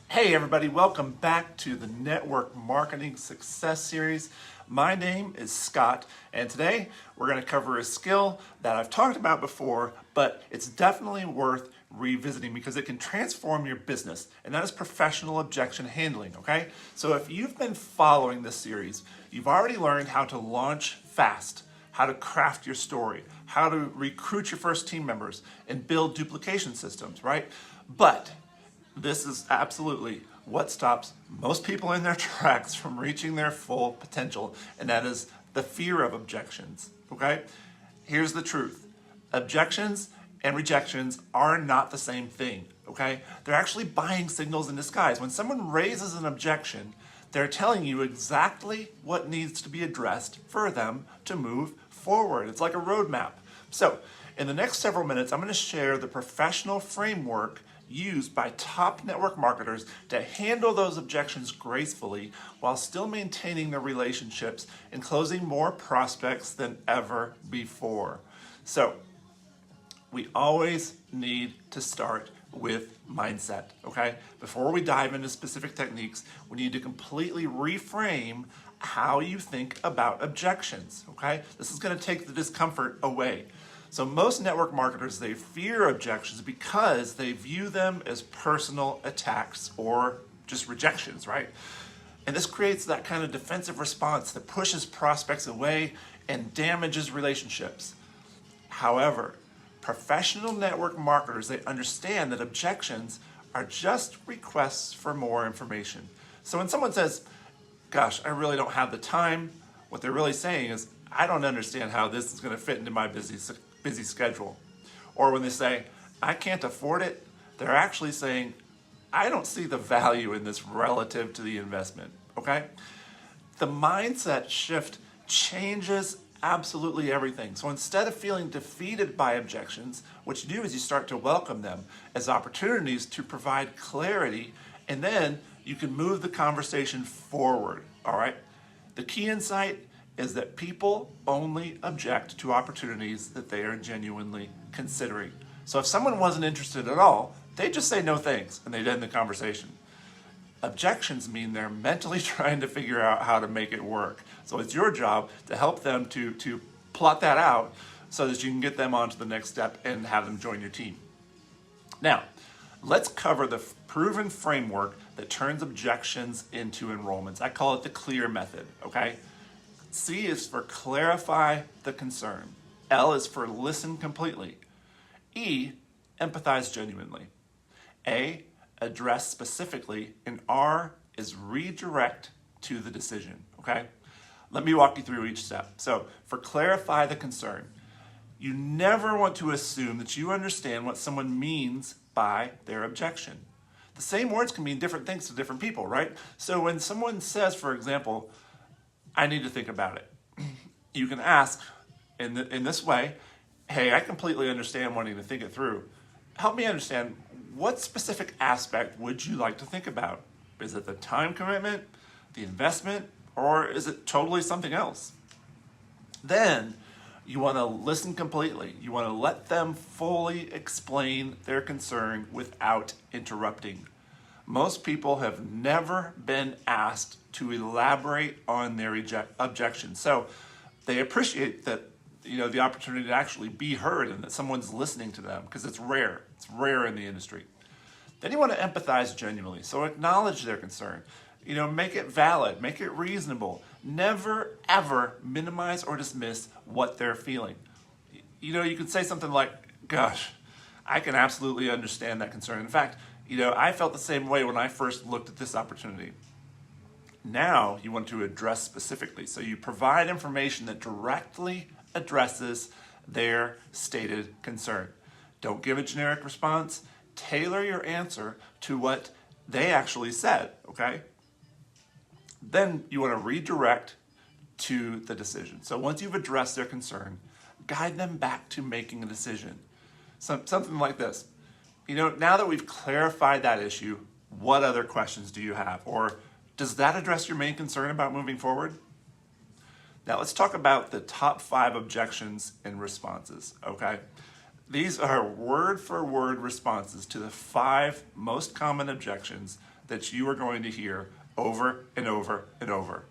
Hey everybody, welcome back to the Network Marketing Success Series. My name is Scott, and today we're going to cover a skill that I've talked about before, but it's definitely worth revisiting because it can transform your business, and that is professional objection handling, okay? So if you've been following this series, you've already learned how to launch fast, how to craft your story, how to recruit your first team members, and build duplication systems, right? But this is absolutely what stops most people in their tracks from reaching their full potential, and that is the fear of objections, okay? Here's the truth. Objections and rejections are not the same thing, okay? They're actually buying signals in disguise. When someone raises an objection, they're telling you exactly what needs to be addressed for them to move forward. It's like a roadmap. So, in the next several minutes, I'm going to share the professional framework used by top network marketers to handle those objections gracefully while still maintaining their relationships and closing more prospects than ever before. So, we always need to start with mindset, okay? Before we dive into specific techniques, we need to completely reframe how you think about objections, okay? This is going to take the discomfort away. So most network marketers, they fear objections because they view them as personal attacks or just rejections, right? And this creates that kind of defensive response that pushes prospects away and damages relationships. However, professional network marketers, they understand that objections are just requests for more information. So when someone says, gosh, I really don't have the time, what they're really saying is, I don't understand how this is going to fit into my busy schedule. Or when they say, I can't afford it, they're actually saying, I don't see the value in this relative to the investment, okay? The mindset shift changes absolutely everything. So instead of feeling defeated by objections, what you do is you start to welcome them as opportunities to provide clarity, and then you can move the conversation forward, all right? The key insight is that people only object to opportunities that they are genuinely considering. So if someone wasn't interested at all, they just say no thanks and they'd end the conversation. Objections mean they're mentally trying to figure out how to make it work. So it's your job to help them to plot that out so that you can get them on to the next step and have them join your team. Now, let's cover the proven framework that turns objections into enrollments. I call it the CLEAR method, okay? C is for clarify the concern. L is for listen completely. E, empathize genuinely. A, address specifically. And R is redirect to the decision, okay? Let me walk you through each step. So for clarify the concern, you never want to assume that you understand what someone means by their objection. The same words can mean different things to different people, right? So when someone says, for example, I need to think about it, you can ask in this way, hey, I completely understand wanting to think it through. Help me understand, what specific aspect would you like to think about? Is it the time commitment, the investment, or is it totally something else? Then you want to listen completely. You want to let them fully explain their concern without interrupting. Most people have never been asked to elaborate on their objection. So they appreciate that, the opportunity to actually be heard and that someone's listening to them, because it's rare. It's rare in the industry. Then you want to empathize genuinely. So acknowledge their concern. Make it valid, make it reasonable. Never, ever minimize or dismiss what they're feeling. You could say something like, gosh, I can absolutely understand that concern. In fact, I felt the same way when I first looked at this opportunity. Now you want to address specifically. So you provide information that directly addresses their stated concern. Don't give a generic response. Tailor your answer to what they actually said, okay? Then you want to redirect to the decision. So once you've addressed their concern, guide them back to making a decision. Something like this. Now that we've clarified that issue, what other questions do you have? Or does that address your main concern about moving forward? Now let's talk about the top 5 objections and responses, okay? These are word for word responses to the 5 most common objections that you are going to hear over and over and over.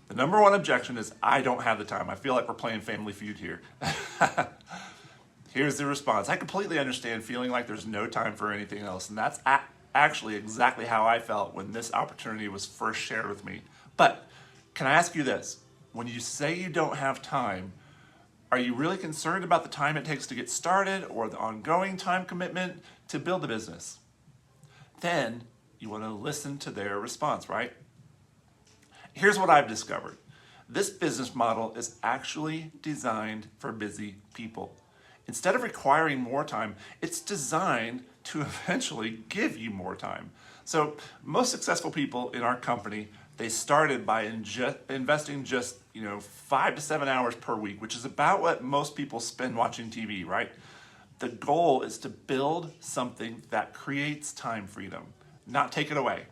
The number one objection is, I don't have the time. I feel like we're playing Family Feud here. Here's the response. I completely understand feeling like there's no time for anything else, and that's actually exactly how I felt when this opportunity was first shared with me. But can I ask you this? When you say you don't have time, are you really concerned about the time it takes to get started or the ongoing time commitment to build a business? Then you want to listen to their response, right? Here's what I've discovered. This business model is actually designed for busy people. Instead of requiring more time, it's designed to eventually give you more time. So most successful people in our company, they started by investing just 5 to 7 hours per week, which is about what most people spend watching TV, right? The goal is to build something that creates time freedom, not take it away.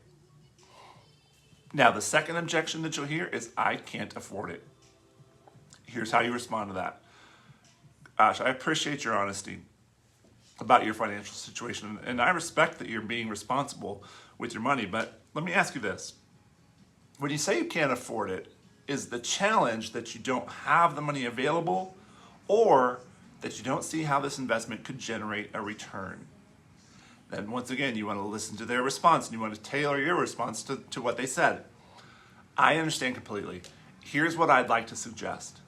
Now, the second objection that you'll hear is, I can't afford it. Here's how you respond to that. Gosh, I appreciate your honesty about your financial situation, and I respect that you're being responsible with your money, but let me ask you this. When you say you can't afford it, is the challenge that you don't have the money available, or that you don't see how this investment could generate a return? Then once again, you want to listen to their response, and you want to tailor your response to what they said. I understand completely. Here's what I'd like to suggest.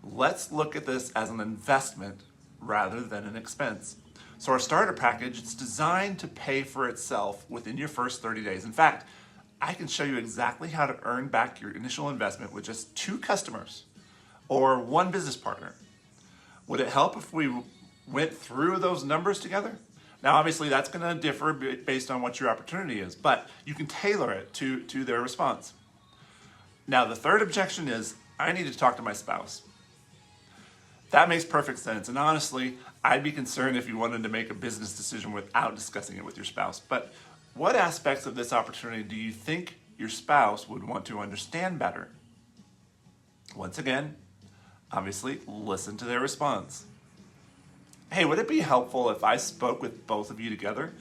Let's look at this as an investment rather than an expense. So our starter package, it's designed to pay for itself within your first 30 days. In fact, I can show you exactly how to earn back your initial investment with just 2 customers or 1 business partner. Would it help if we went through those numbers together? Now, obviously, that's going to differ based on what your opportunity is, but you can tailor it to their response. Now, the third objection is, I need to talk to my spouse. That makes perfect sense, and honestly, I'd be concerned if you wanted to make a business decision without discussing it with your spouse. But what aspects of this opportunity do you think your spouse would want to understand better? Once again, obviously, listen to their response. Hey, would it be helpful if I spoke with both of you together?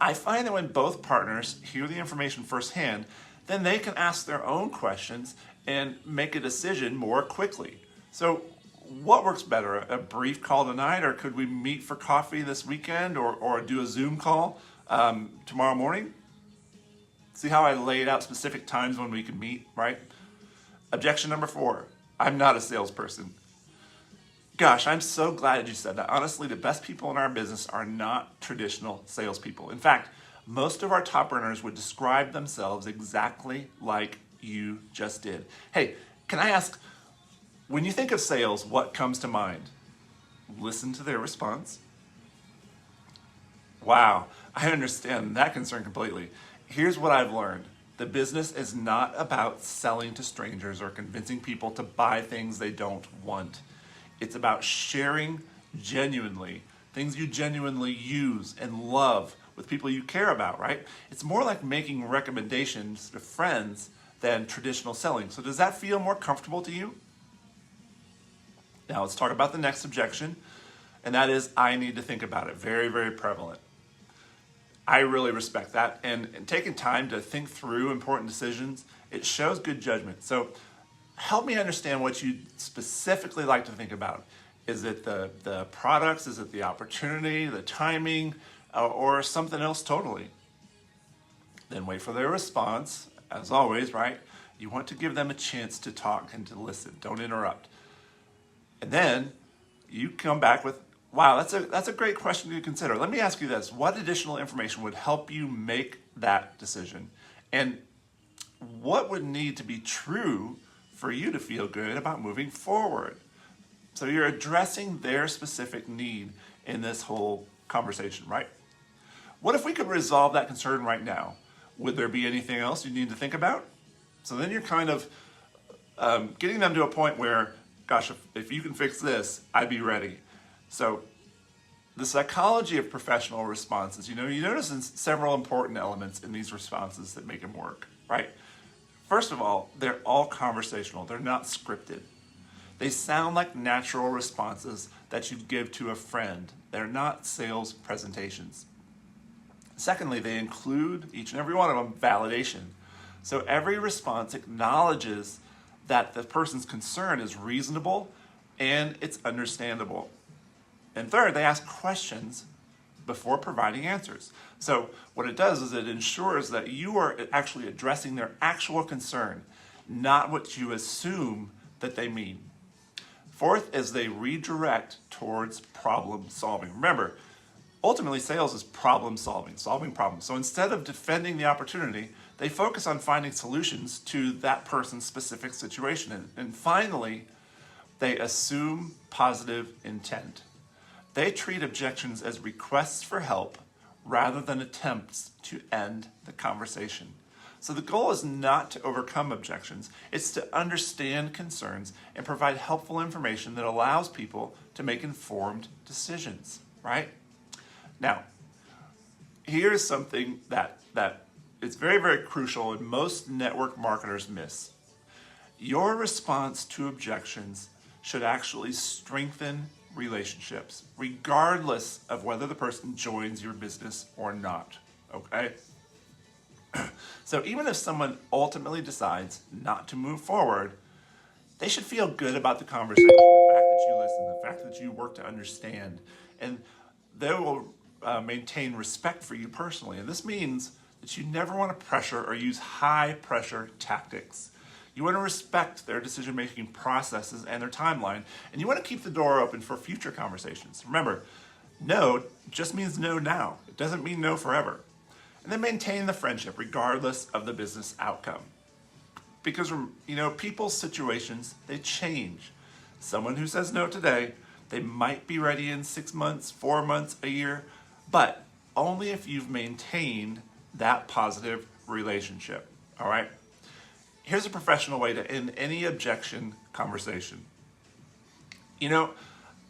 I find that when both partners hear the information firsthand, then they can ask their own questions and make a decision more quickly. So what works better, a brief call tonight, or could we meet for coffee this weekend, or do a Zoom call tomorrow morning? See how I laid out specific times when we can meet, right? Objection number 4, I'm not a salesperson. Gosh, I'm so glad you said that. Honestly, the best people in our business are not traditional salespeople. In fact, most of our top earners would describe themselves exactly like you just did. Hey, can I ask, when you think of sales, what comes to mind? Listen to their response. Wow, I understand that concern completely. Here's what I've learned. The business is not about selling to strangers or convincing people to buy things they don't want. It's about sharing genuinely things you genuinely use and love with people you care about, right? It's more like making recommendations to friends than traditional selling. So does that feel more comfortable to you? Now let's talk about the next objection, and that is, I need to think about it. Very, very prevalent. I really respect that, and taking time to think through important decisions, it shows good judgment. So help me understand what you specifically like to think about. Is it the products? Is it the opportunity, the timing, or something else totally? Then wait for their response. As always, right? You want to give them a chance to talk and to listen. Don't interrupt. And then you come back with, wow, that's a great question to consider. Let me ask you this. What additional information would help you make that decision? And what would need to be true for you to feel good about moving forward? So you're addressing their specific need in this whole conversation, right? What if we could resolve that concern right now? Would there be anything else you need to think about? So then you're kind of getting them to a point where, gosh, if you can fix this, I'd be ready. So the psychology of professional responses, you notice several important elements in these responses that make them work, right? First of all, they're all conversational. They're not scripted. They sound like natural responses that you'd give to a friend. They're not sales presentations. Secondly, they include, each and every one of them, validation. So every response acknowledges that the person's concern is reasonable and it's understandable. And third, they ask questions before providing answers. So what it does is it ensures that you are actually addressing their actual concern, not what you assume that they mean. Fourth is they redirect towards problem solving. Remember, ultimately sales is problem solving, solving problems. So instead of defending the opportunity, they focus on finding solutions to that person's specific situation. And finally, they assume positive intent. They treat objections as requests for help rather than attempts to end the conversation. So the goal is not to overcome objections, it's to understand concerns and provide helpful information that allows people to make informed decisions, right? Now, here's something that is very, very crucial and most network marketers miss. Your response to objections should actually strengthen relationships, regardless of whether the person joins your business or not, okay? So even if someone ultimately decides not to move forward, they should feel good about the conversation, the fact that you listen, the fact that you work to understand, and they will maintain respect for you personally. And this means that you never want to pressure or use high pressure tactics. You want to respect their decision-making processes and their timeline, and you want to keep the door open for future conversations. Remember, no just means no now. It doesn't mean no forever. And then maintain the friendship regardless of the business outcome. Because, people's situations, they change. Someone who says no today, they might be ready in 6 months, 4 months, a year, but only if you've maintained that positive relationship, all right? Here's a professional way to end any objection conversation.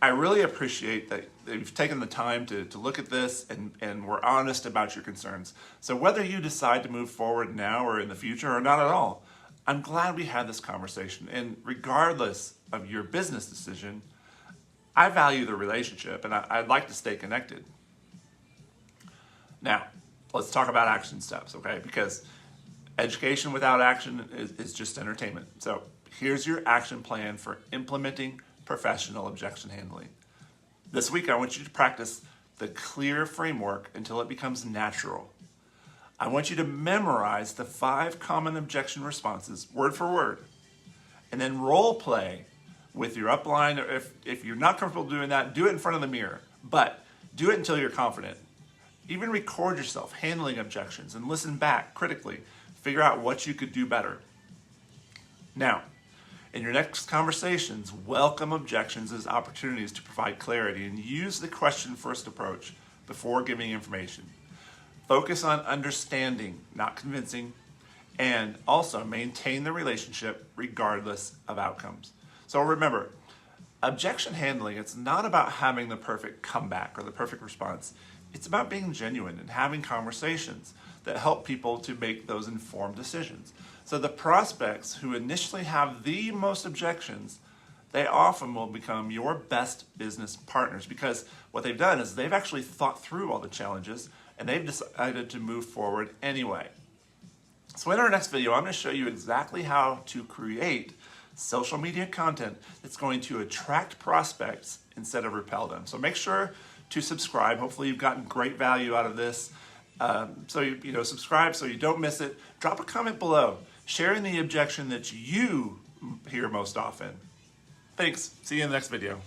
I really appreciate that you've taken the time to look at this and we're honest about your concerns. So whether you decide to move forward now or in the future or not at all, I'm glad we had this conversation. And regardless of your business decision, I value the relationship and I'd like to stay connected. Now, let's talk about action steps, okay? Because education without action is just entertainment. So here's your action plan for implementing professional objection handling. This week, I want you to practice the clear framework until it becomes natural. I want you to memorize the 5 common objection responses, word for word, and then role play with your upline. Or if you're not comfortable doing that, do it in front of the mirror, but do it until you're confident. Even record yourself handling objections and listen back critically. Figure out what you could do better. Now, in your next conversations, welcome objections as opportunities to provide clarity and use the question-first approach before giving information. Focus on understanding, not convincing, and also maintain the relationship regardless of outcomes. So remember, objection handling, it's not about having the perfect comeback or the perfect response. It's about being genuine and having conversations that help people to make those informed decisions. So the prospects who initially have the most objections, they often will become your best business partners because what they've done is they've actually thought through all the challenges and they've decided to move forward anyway. So in our next video, I'm going to show you exactly how to create social media content that's going to attract prospects instead of repel them. So make sure to subscribe. Hopefully you've gotten great value out of this. So subscribe so you don't miss it. Drop a comment below, sharing the objection that you hear most often. Thanks. See you in the next video.